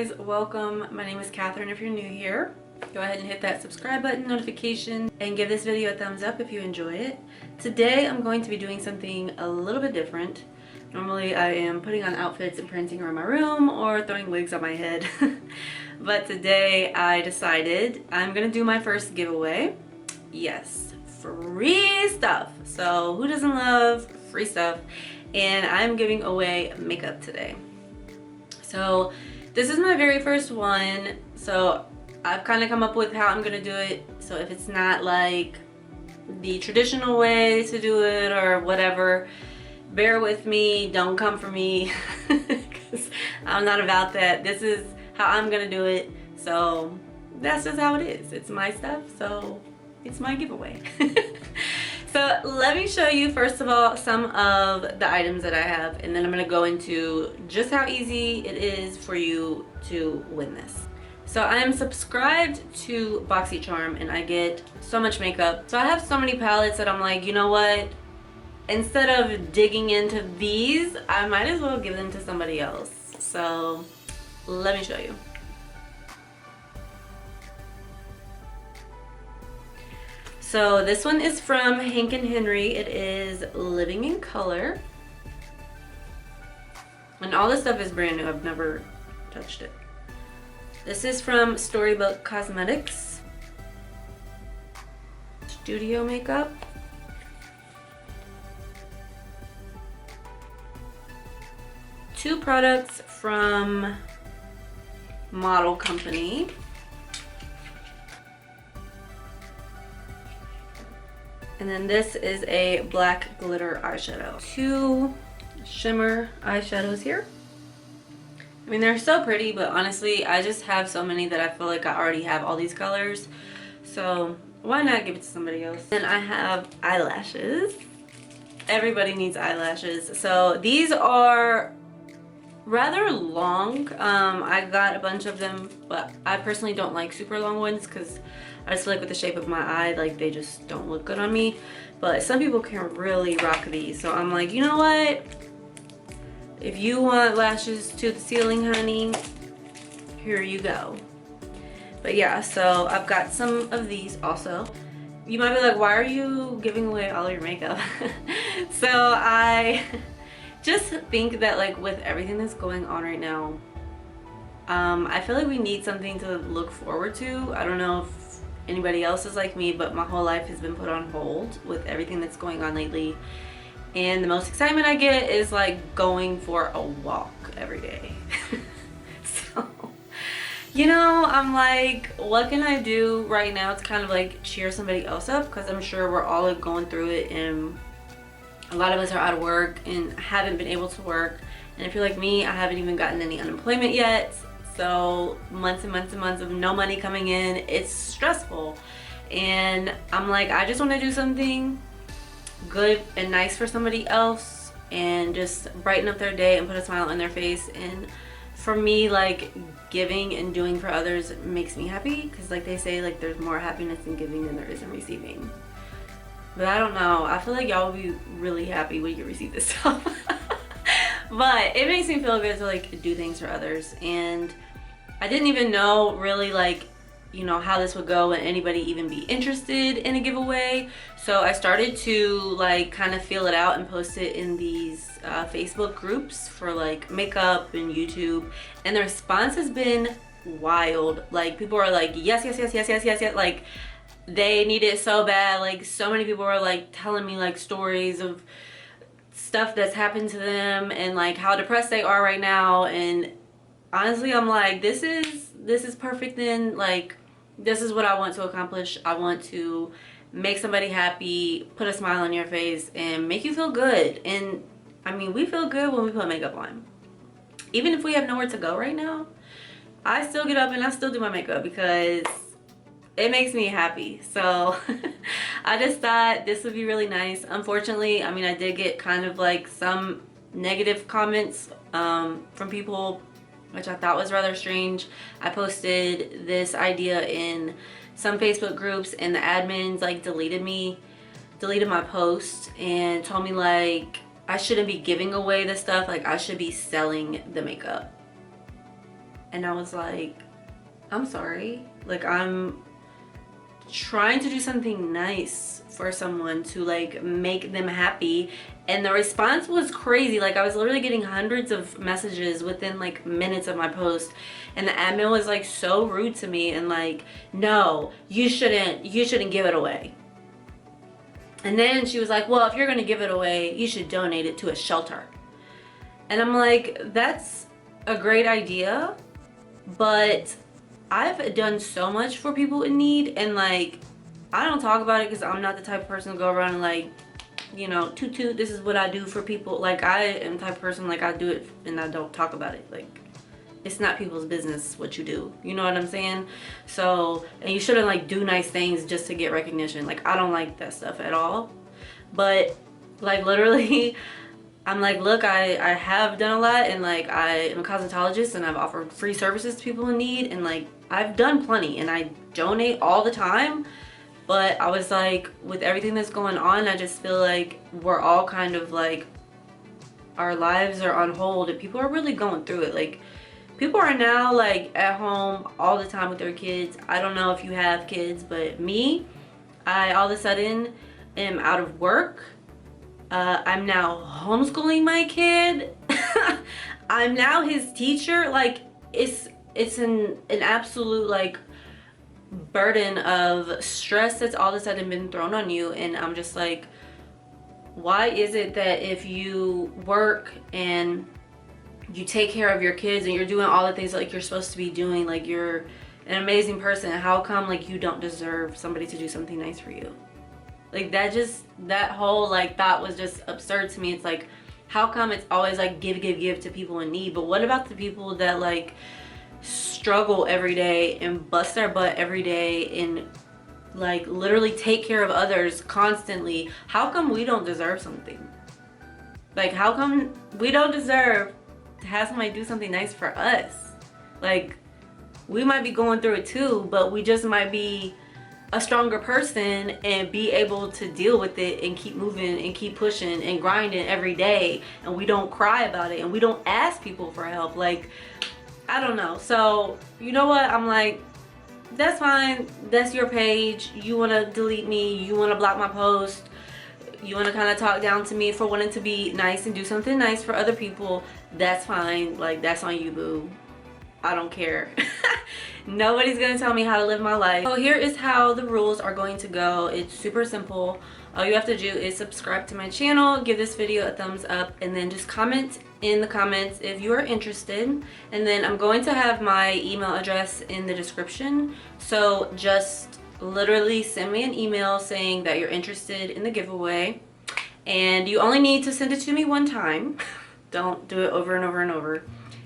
guys, welcome. My name is Catherine. If you're new here, go ahead and hit that subscribe button, notification, and give this video a thumbs up if you enjoy it. Today I'm going to be doing something a little bit different. Normally I am putting on outfits and prancing around my room or throwing wigs on my head. But today I decided I'm gonna do my first giveaway. Yes, free stuff. So who doesn't love free stuff? And I'm giving away makeup today. So this is my very first one, so I've kind of come up with how I'm gonna do it. So if it's not like the traditional way to do it or whatever, bear with me, don't come for me, because I'm not about that. This is how I'm gonna do it, so that's just how it is. It's my stuff, so it's my giveaway. So let me show you first of all some of the items that I have, and then I'm gonna go into just how easy it is for you to win this. So I am subscribed to Boxycharm and I get so much makeup. So I have so many palettes that I'm like, you know what? Instead of digging into these, I might as well give them to somebody else. So let me show you. So this one is from Hank & Henry. It is Living in Color. And all this stuff is brand new. I've never touched it. This is from Storybook Cosmetics. Studio Makeup. Two products from Model Company. And then this is a black glitter eyeshadow. Two shimmer eyeshadows here. I mean, they're so pretty, but honestly, I just have so many that I feel like I already have all these colors. So why not give it to somebody else? And I have eyelashes. Everybody needs eyelashes. So these are rather long. I got a bunch of them, but I personally don't like super long ones because I just feel like with the shape of my eye, like they just don't look good on me. But some people can really rock these. So I'm like, you know what? If you want lashes to the ceiling, honey, here you go. But yeah, so I've got some of these also. You might be like, why are you giving away all your makeup? So I just think that like with everything that's going on right now, I feel like we need something to look forward to. I don't know if anybody else is like me, but my whole life has been put on hold with everything that's going on lately. And the most excitement I get is like going for a walk every day. So, you know, I'm like, what can I do right now to kind of like cheer somebody else up? Because I'm sure we're all like going through it, and a lot of us are out of work and haven't been able to work. And if you're like me, I haven't even gotten any unemployment yet. So months and months and months of no money coming in, it's stressful. And I'm like, I just want to do something good and nice for somebody else and just brighten up their day and put a smile on their face. And for me, like, giving and doing for others makes me happy, because like they say, like there's more happiness in giving than there is in receiving. But I don't know, I feel like y'all will be really happy when you receive this stuff. But it makes me feel good to like do things for others. And I didn't even know really like, you know, how this would go and anybody even be interested in a giveaway. So I started to like kind of feel it out and post it in these Facebook groups for like makeup and YouTube, and the response has been wild. Like people are like, yes, yes, yes, yes, yes, yes, yes. Like they need it so bad. Like so many people are like telling me like stories of stuff that's happened to them and like how depressed they are right now. And honestly, I'm like, this is perfect. Then like, this is what I want to accomplish. I want to make somebody happy, put a smile on your face, and make you feel good. And I mean, we feel good when we put makeup on. Even if we have nowhere to go right now, I still get up and I still do my makeup because it makes me happy. So I just thought this would be really nice. Unfortunately, I mean, I did get kind of like some negative comments from people, which I thought was rather strange. I posted this idea in some Facebook groups and the admins like deleted my post and told me like I shouldn't be giving away the stuff, like I should be selling the makeup. And I was like, I'm sorry. Like, I'm trying to do something nice for someone to like make them happy, and the response was crazy. Like, I was literally getting hundreds of messages within like minutes of my post, and the admin was like so rude to me and like, no, you shouldn't give it away. And then she was like, well, if you're gonna give it away, you should donate it to a shelter. And I'm like, that's a great idea, but I've done so much for people in need, and like, I don't talk about it because I'm not the type of person to go around and like, you know, toot toot, this is what I do for people. Like, I am the type of person, like, I do it and I don't talk about it. Like, it's not people's business what you do, you know what I'm saying? So, and you shouldn't like do nice things just to get recognition. Like, I don't like that stuff at all. But like, literally, I'm like, look, I have done a lot, and like, I am a cosmetologist and I've offered free services to people in need, and like, I've done plenty and I donate all the time. But I was like, with everything that's going on, I just feel like we're all kind of like, our lives are on hold and people are really going through it. Like, people are now like at home all the time with their kids. I don't know if you have kids, but me, I all of a sudden am out of work. I'm now homeschooling my kid. I'm now his teacher. Like, it's an absolute like burden of stress that's all of a sudden been thrown on you. And I'm just like, why is it that if you work and you take care of your kids and you're doing all the things like you're supposed to be doing, like you're an amazing person, how come like you don't deserve somebody to do something nice for you? Like, that whole like thought was just absurd to me. It's like, how come it's always like give to people in need? But what about the people that like struggle every day and bust their butt every day and like literally take care of others constantly? How come we don't deserve something? Like, how come we don't deserve to have somebody do something nice for us? Like, we might be going through it too, but we just might be a stronger person and be able to deal with it and keep moving and keep pushing and grinding every day, and we don't cry about it and we don't ask people for help. Like, I don't know. So, you know what? I'm like, that's fine. That's your page. You want to delete me. You want to block my post. You want to kind of talk down to me for wanting to be nice and do something nice for other people. That's fine. Like, that's on you, boo. I don't care. Nobody's gonna tell me how to live my life. So here is how the rules are going to go. It's super simple. All you have to do is subscribe to my channel, give this video a thumbs up, and then just comment in the comments if you are interested. And then I'm going to have my email address in the description. So just literally send me an email saying that you're interested in the giveaway. And you only need to send it to me one time. Don't do it over and over and over.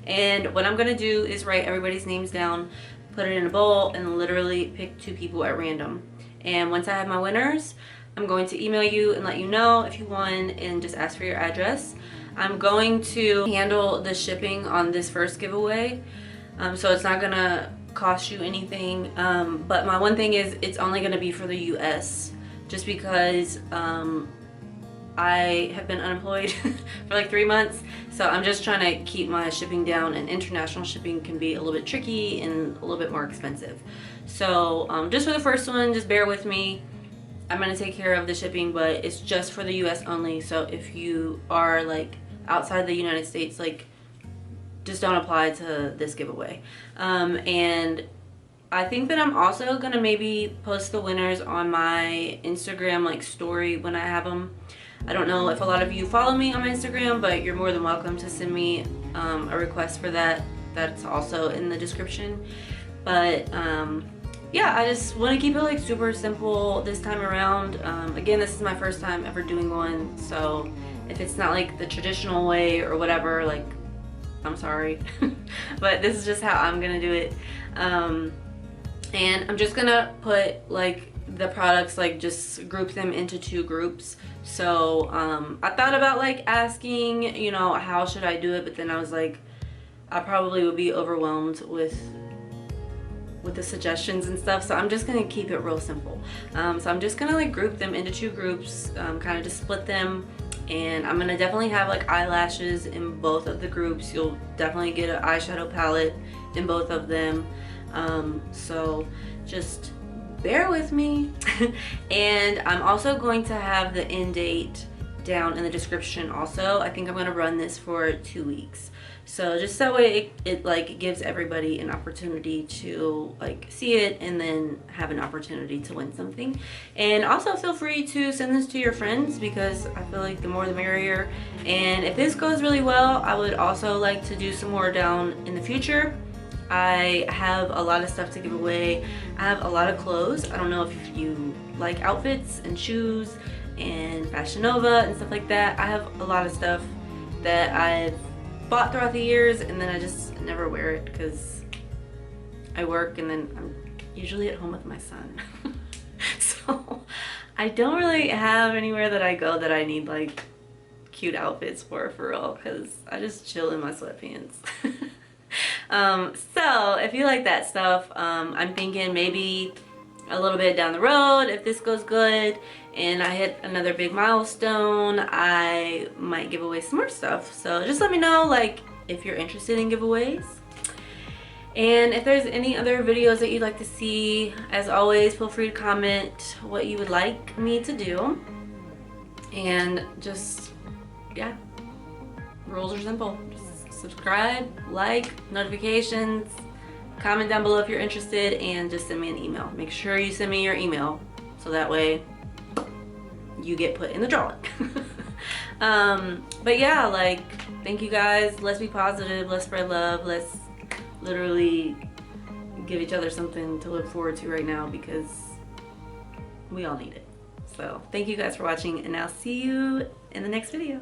And what I'm gonna do is write everybody's names down, put it in a bowl, and literally pick 2 people at random. And once I have my winners, I'm going to email you and let you know if you won and just ask for your address. I'm going to handle the shipping on this first giveaway, so it's not gonna cost you anything. But my one thing is, it's only gonna be for the US, just because I have been unemployed for like 3 months, so I'm just trying to keep my shipping down, and international shipping can be a little bit tricky and a little bit more expensive. So just for the first one, just bear with me. I'm gonna take care of the shipping, but it's just for the US only. So if you are like outside the United States, like, just don't apply to this giveaway. And I think that I'm also gonna maybe post the winners on my Instagram like story when I have them. I don't know if a lot of you follow me on my Instagram, but you're more than welcome to send me a request for that. That's also in the description. But yeah, I just want to keep it like super simple this time around. Again, this is my first time ever doing one, so if it's not like the traditional way or whatever, like, I'm sorry. But this is just how I'm gonna do it. And I'm just gonna put like the products, like just group them into 2 groups. So I thought about like asking, you know, how should I do it, but then I was like, I probably would be overwhelmed with the suggestions and stuff, so I'm just gonna keep it real simple. So I'm just gonna like group them into 2 groups, kind of just split them, and I'm gonna definitely have like eyelashes in both of the groups. You'll definitely get an eyeshadow palette in both of them. So just bear with me. And I'm also going to have the end date down in the description also. I think I'm going to run this for 2 weeks. So just that way it like gives everybody an opportunity to like see it and then have an opportunity to win something. And also feel free to send this to your friends, because I feel like the more the merrier. And if this goes really well, I would also like to do some more down in the future. I have a lot of stuff to give away. I have a lot of clothes. I don't know if you like outfits and shoes and Fashion Nova and stuff like that. I have a lot of stuff that I've bought throughout the years and then I just never wear it because I work and then I'm usually at home with my son. So I don't really have anywhere that I go that I need like cute outfits for real, because I just chill in my sweatpants. So if you like that stuff, I'm thinking maybe a little bit down the road, if this goes good and I hit another big milestone, I might give away some more stuff. So just let me know like if you're interested in giveaways. And if there's any other videos that you'd like to see, as always, feel free to comment what you would like me to do. And just, yeah, rules are simple. Just subscribe, like, notifications, comment down below if you're interested, and just send me an email. Make sure you send me your email so that way you get put in the drawing. But yeah, like, thank you guys. Let's be positive, let's spread love, let's literally give each other something to look forward to right now, because we all need it. So thank you guys for watching, and I'll see you in the next video.